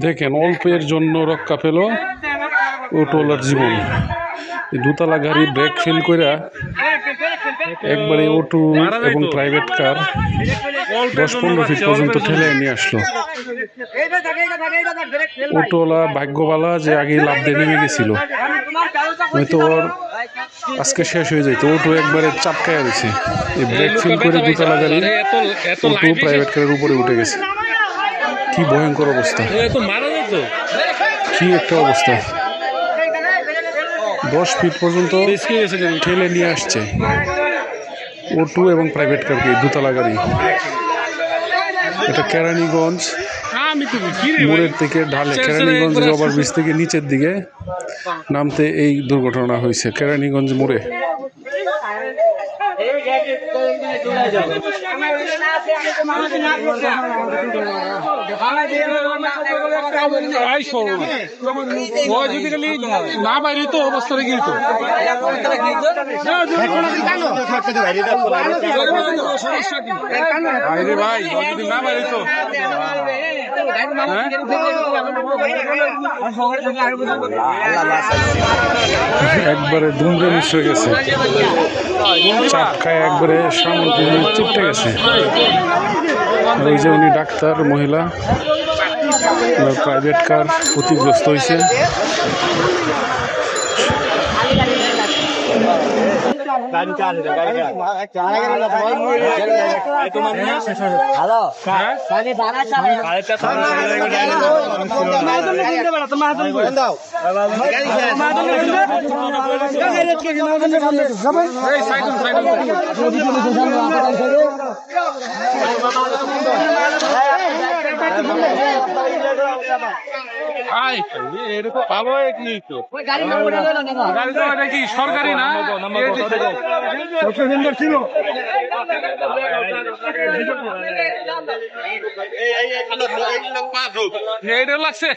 দেখেন অল্পের জন্য রক্ষা পেল অটোওয়ালার জীবন। দুতলা গাড়ি ব্রেক ফেল করে একবারে অটো এবং প্রাইভেট কার 10-15 ফিট পর্যন্ত ঠেলে নিয়ে আসলো। অটোওয়ালা ভাগ্যবালা যে আগে লাফ দিয়ে নেমে গেছিল, হয়তো ওর আজকে শেষ হয়ে যেত। অটো একবারে চাপকায় গেছে, এই ব্রেক ফেল করে দুতলা গাড়ি অটো প্রাইভেট কারের উপরে উঠে গেছে। কি ভয়ঙ্কর অবস্থা, কি একটা অবস্থা। 10 ফিট পর্যন্ত ঠেলে নিয়ে আসছে অটো এবং প্রাইভেট কারকে, দোতলা গাড়ি। এটা কেরানীগঞ্জ মোড়ের থেকে ঢালে, কেরানীগঞ্জ ওভারব্রিজ থেকে নিচের দিকে নামতে এই দুর্ঘটনা হয়েছে কেরানীগঞ্জ মোড়ে। না বাইরে তো অবস্থা গিয়েছে ভাই, না বাইরে তো একবারে দুমড়ে মুচড়ে গেছে, চাপকায় একবারে সামনে চিপটে গেছে। ওই যে উনি ডাক্তার মহিলা, প্রাইভেট কার ক্ষতিগ্রস্ত হয়েছে। সরকারি না ছিল লাগছে।